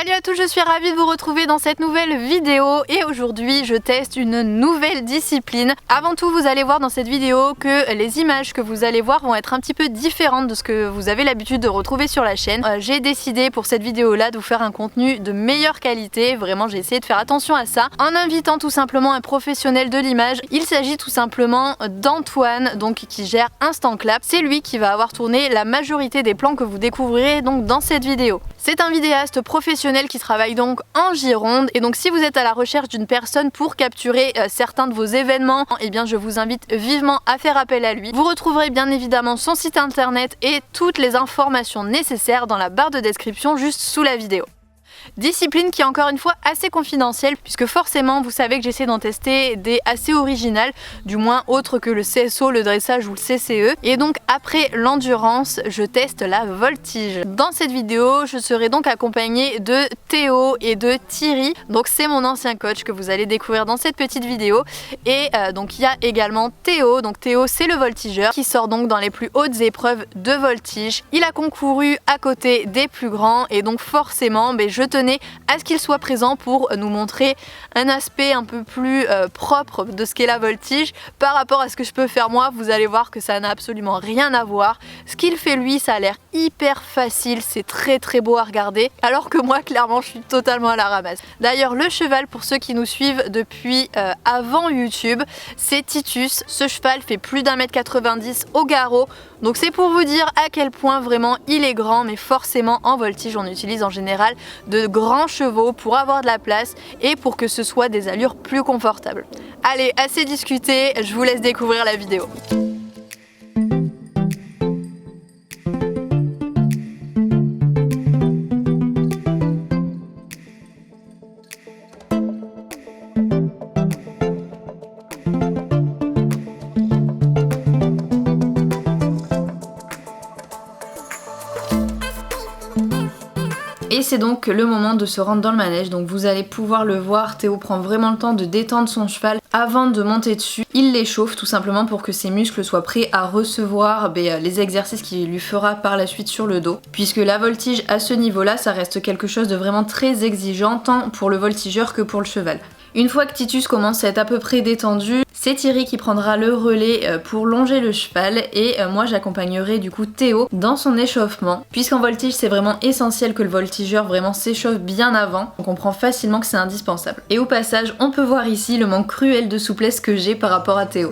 Salut à tous, je suis ravie de vous retrouver dans cette nouvelle vidéo et aujourd'hui je teste une nouvelle discipline. Avant tout, vous allez voir dans cette vidéo que les images que vous allez voir vont être un petit peu différentes de ce que vous avez l'habitude de retrouver sur la chaîne. J'ai décidé pour cette vidéo là de vous faire un contenu de meilleure qualité, vraiment j'ai essayé de faire attention à ça en invitant tout simplement un professionnel de l'image. Il s'agit tout simplement d'Antoine, donc qui gère Instanclap. C'est lui qui va avoir tourné la majorité des plans que vous découvrirez donc dans cette vidéo. C'est un vidéaste professionnel qui travaille donc en Gironde et donc si vous êtes à la recherche d'une personne pour capturer certains de vos événements, eh bien je vous invite vivement à faire appel à lui. Vous retrouverez bien évidemment son site internet et toutes les informations nécessaires dans la barre de description juste sous la vidéo. Discipline qui est encore une fois assez confidentielle puisque forcément vous savez que j'essaie d'en tester des assez originales, du moins autres que le CSO, le dressage ou le CCE. Et donc après l'endurance, je teste la voltige. Dans cette vidéo, je serai donc accompagnée de Théo et de Thierry. Donc c'est mon ancien coach que vous allez découvrir dans cette petite vidéo. Et donc il y a également Théo. Donc Théo c'est le voltigeur qui sort donc dans les plus hautes épreuves de voltige. Il a concouru à côté des plus grands et donc forcément je tenais à ce qu'il soit présent pour nous montrer un aspect un peu plus propre de ce qu'est la voltige par rapport à ce que je peux faire moi. Vous allez voir que ça n'a absolument rien à voir. Ce qu'il fait lui, ça a l'air hyper facile, c'est très beau à regarder, alors que moi clairement je suis totalement à la ramasse. D'ailleurs le cheval, pour ceux qui nous suivent depuis avant YouTube, c'est Titus. Ce cheval fait plus d'1m90 au garrot, donc c'est pour vous dire à quel point vraiment il est grand, mais forcément en voltige on utilise en général de grands chevaux pour avoir de la place et pour que ce soit des allures plus confortables. Allez, assez discuté, je vous laisse découvrir la vidéo. Et c'est donc le moment de se rendre dans le manège, donc vous allez pouvoir le voir, Théo prend vraiment le temps de détendre son cheval avant de monter dessus. Il l'échauffe tout simplement pour que ses muscles soient prêts à recevoir les exercices qu'il lui fera par la suite sur le dos. Puisque la voltige à ce niveau-là, ça reste quelque chose de vraiment très exigeant, tant pour le voltigeur que pour le cheval. Une fois que Titus commence à être à peu près détendu, c'est Thierry qui prendra le relais pour longer le cheval et moi j'accompagnerai du coup Théo dans son échauffement. Puisqu'en voltige c'est vraiment essentiel que le voltigeur vraiment s'échauffe bien avant, on comprend facilement que c'est indispensable. Et au passage, on peut voir ici le manque cruel de souplesse que j'ai par rapport à Théo.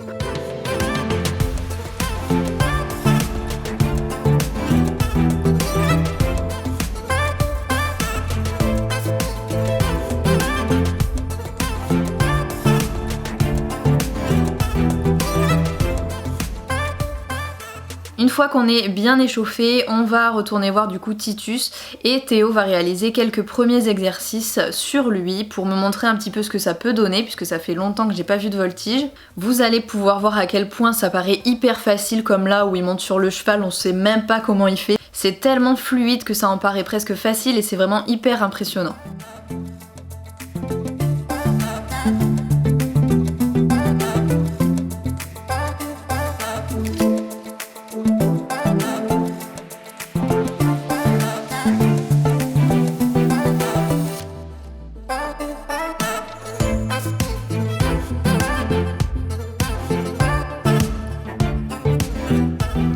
Une fois qu'on est bien échauffé, on va retourner voir du coup Titus et Théo va réaliser quelques premiers exercices sur lui pour me montrer un petit peu ce que ça peut donner puisque ça fait longtemps que j'ai pas vu de voltige. Vous allez pouvoir voir à quel point ça paraît hyper facile, comme là où il monte sur le cheval, on sait même pas comment il fait. C'est tellement fluide que ça en paraît presque facile et c'est vraiment hyper impressionnant.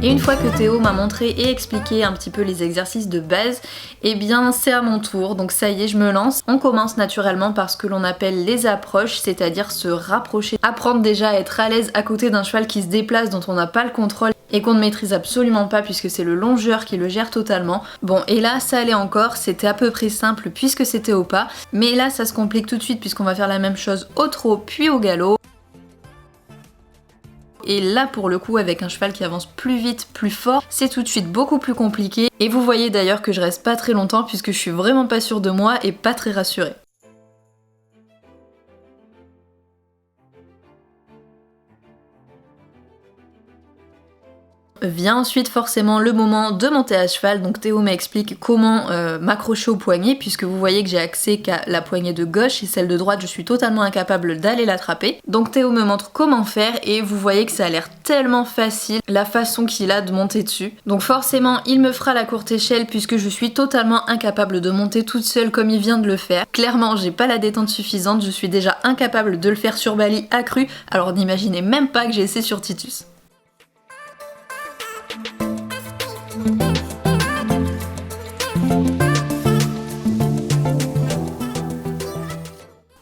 Et une fois que Théo m'a montré et expliqué un petit peu les exercices de base, eh bien c'est à mon tour, donc ça y est, je me lance. On commence naturellement par ce que l'on appelle les approches, c'est-à-dire se rapprocher, apprendre déjà à être à l'aise à côté d'un cheval qui se déplace, dont on n'a pas le contrôle et qu'on ne maîtrise absolument pas puisque c'est le longeur qui le gère totalement. Bon, et là ça allait encore, c'était à peu près simple puisque c'était au pas, mais là ça se complique tout de suite puisqu'on va faire la même chose au trot puis au galop. Et là pour le coup avec un cheval qui avance plus vite, plus fort, c'est tout de suite beaucoup plus compliqué. Et vous voyez d'ailleurs que je reste pas très longtemps puisque je suis vraiment pas sûre de moi et pas très rassurée. Vient ensuite forcément le moment de monter à cheval, donc Théo m'explique comment m'accrocher au poignet, puisque vous voyez que j'ai accès qu'à la poignée de gauche et celle de droite je suis totalement incapable d'aller l'attraper. Donc Théo me montre comment faire et vous voyez que ça a l'air tellement facile la façon qu'il a de monter dessus. Donc forcément il me fera la courte échelle puisque je suis totalement incapable de monter toute seule comme il vient de le faire. Clairement j'ai pas la détente suffisante, je suis déjà incapable de le faire sur Bali accru, alors n'imaginez même pas que j'ai essayé sur Titus.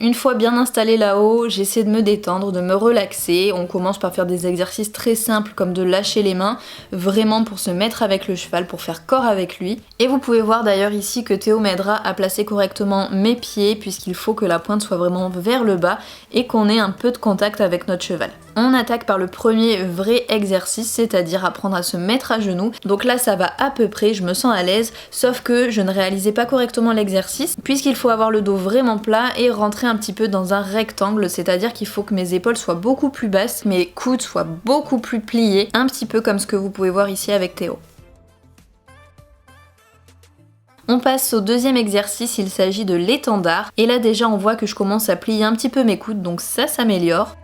Une fois bien installée là-haut, j'essaie de me détendre, de me relaxer. On commence par faire des exercices très simples comme de lâcher les mains, vraiment pour se mettre avec le cheval, pour faire corps avec lui. Et vous pouvez voir d'ailleurs ici que Théo m'aidera à placer correctement mes pieds puisqu'il faut que la pointe soit vraiment vers le bas et qu'on ait un peu de contact avec notre cheval. On attaque par le premier vrai exercice, c'est-à-dire apprendre à se mettre à genoux. Donc là ça va à peu près, je me sens à l'aise, sauf que je ne réalisais pas correctement l'exercice puisqu'il faut avoir le dos vraiment plat et rentrer un petit peu dans un rectangle, c'est-à-dire qu'il faut que mes épaules soient beaucoup plus basses, mes coudes soient beaucoup plus pliés, un petit peu comme ce que vous pouvez voir ici avec Théo. On passe au deuxième exercice, il s'agit de l'étendard. Et là déjà on voit que je commence à plier un petit peu mes coudes, donc ça s'améliore.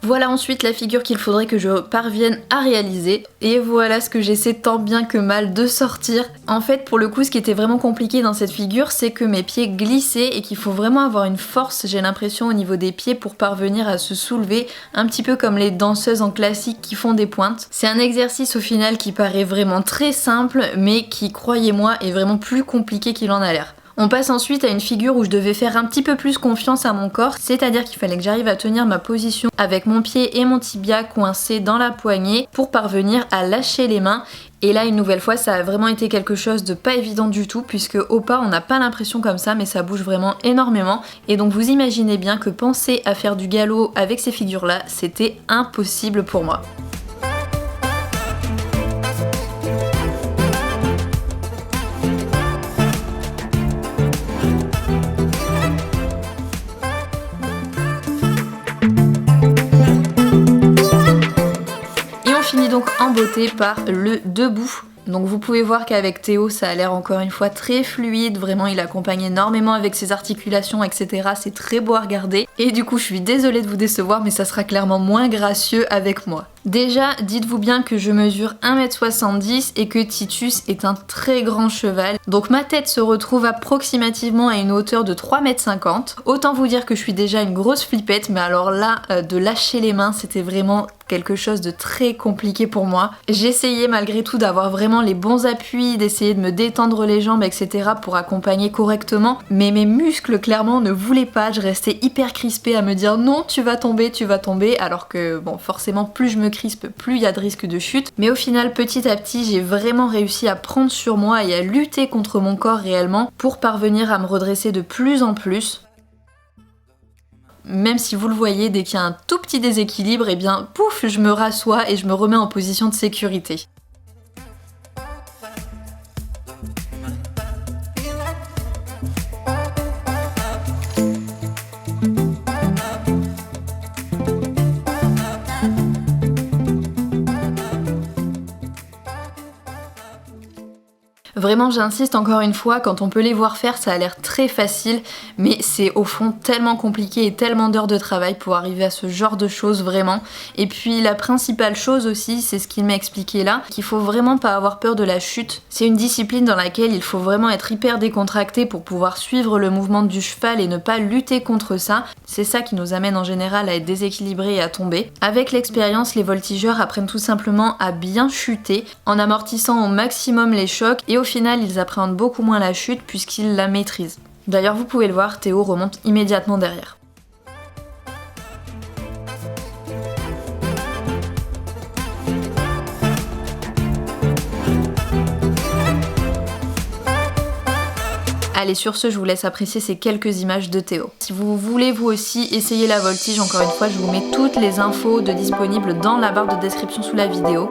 Voilà ensuite la figure qu'il faudrait que je parvienne à réaliser. Et voilà ce que j'essaie tant bien que mal de sortir. En fait, pour le coup, ce qui était vraiment compliqué dans cette figure, c'est que mes pieds glissaient et qu'il faut vraiment avoir une force, j'ai l'impression, au niveau des pieds pour parvenir à se soulever, un petit peu comme les danseuses en classique qui font des pointes. C'est un exercice au final qui paraît vraiment très simple, mais qui, croyez-moi, est vraiment plus compliqué qu'il en a l'air. On passe ensuite à une figure où je devais faire un petit peu plus confiance à mon corps, c'est-à-dire qu'il fallait que j'arrive à tenir ma position avec mon pied et mon tibia coincés dans la poignée pour parvenir à lâcher les mains. Et là une nouvelle fois ça a vraiment été quelque chose de pas évident du tout puisque au pas on n'a pas l'impression comme ça mais ça bouge vraiment énormément et donc vous imaginez bien que penser à faire du galop avec ces figures là c'était impossible pour moi. Donc en beauté par le debout. Donc vous pouvez voir qu'avec Théo ça a l'air encore une fois très fluide, vraiment il accompagne énormément avec ses articulations etc, c'est très beau à regarder et du coup je suis désolée de vous décevoir mais ça sera clairement moins gracieux avec moi. Déjà, dites-vous bien que je mesure 1m70 et que Titus est un très grand cheval. Donc ma tête se retrouve approximativement à une hauteur de 3m50. Autant vous dire que je suis déjà une grosse flippette, mais alors là, de lâcher les mains, c'était vraiment quelque chose de très compliqué pour moi. J'essayais malgré tout d'avoir vraiment les bons appuis, d'essayer de me détendre les jambes, etc. pour accompagner correctement. Mais mes muscles, clairement, ne voulaient pas. Je restais hyper crispée à me dire non, tu vas tomber, alors que, bon, forcément, plus je me crispe, plus il y a de risque de chute. Mais au final, petit à petit, j'ai vraiment réussi à prendre sur moi et à lutter contre mon corps réellement pour parvenir à me redresser de plus en plus. Même si vous le voyez, dès qu'il y a un tout petit déséquilibre, et bien pouf, je me rassois et je me remets en position de sécurité. Vraiment j'insiste encore une fois, quand on peut les voir faire ça a l'air très facile mais c'est au fond tellement compliqué et tellement d'heures de travail pour arriver à ce genre de choses vraiment. Et puis la principale chose aussi, c'est ce qu'il m'a expliqué là, qu'il faut vraiment pas avoir peur de la chute. C'est une discipline dans laquelle il faut vraiment être hyper décontracté pour pouvoir suivre le mouvement du cheval et ne pas lutter contre ça. C'est ça qui nous amène en général à être déséquilibrés et à tomber. Avec l'expérience, les voltigeurs apprennent tout simplement à bien chuter en amortissant au maximum les chocs et au final ils appréhendent beaucoup moins la chute puisqu'ils la maîtrisent. D'ailleurs vous pouvez le voir, Théo remonte immédiatement derrière. Allez, sur ce, je vous laisse apprécier ces quelques images de Théo. Si vous voulez vous aussi essayer la voltige, encore une fois, je vous mets toutes les infos disponibles dans la barre de description sous la vidéo.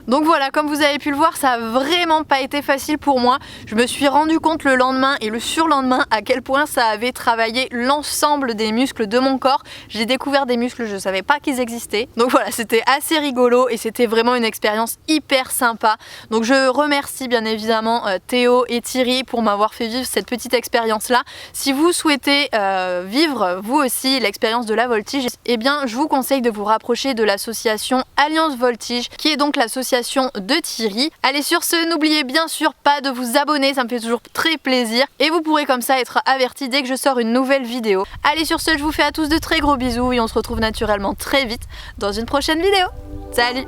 Donc voilà, comme vous avez pu le voir, ça a vraiment pas été facile pour moi. Je me suis rendu compte le lendemain et le surlendemain à quel point ça avait travaillé l'ensemble des muscles de mon corps. J'ai découvert des muscles, je savais pas qu'ils existaient. Donc voilà, c'était assez rigolo et c'était vraiment une expérience hyper sympa. Donc je remercie bien évidemment Théo et Thierry pour m'avoir fait vivre cette petite expérience là. Si vous souhaitez vivre vous aussi l'expérience de la voltige, eh bien je vous conseille de vous rapprocher de l'association Alliance Voltige, qui est donc l'association de Thierry. Allez, sur ce, n'oubliez bien sûr pas de vous abonner, ça me fait toujours très plaisir et vous pourrez comme ça être averti dès que je sors une nouvelle vidéo. Allez, sur ce, je vous fais à tous de très gros bisous et on se retrouve naturellement très vite dans une prochaine vidéo. Salut!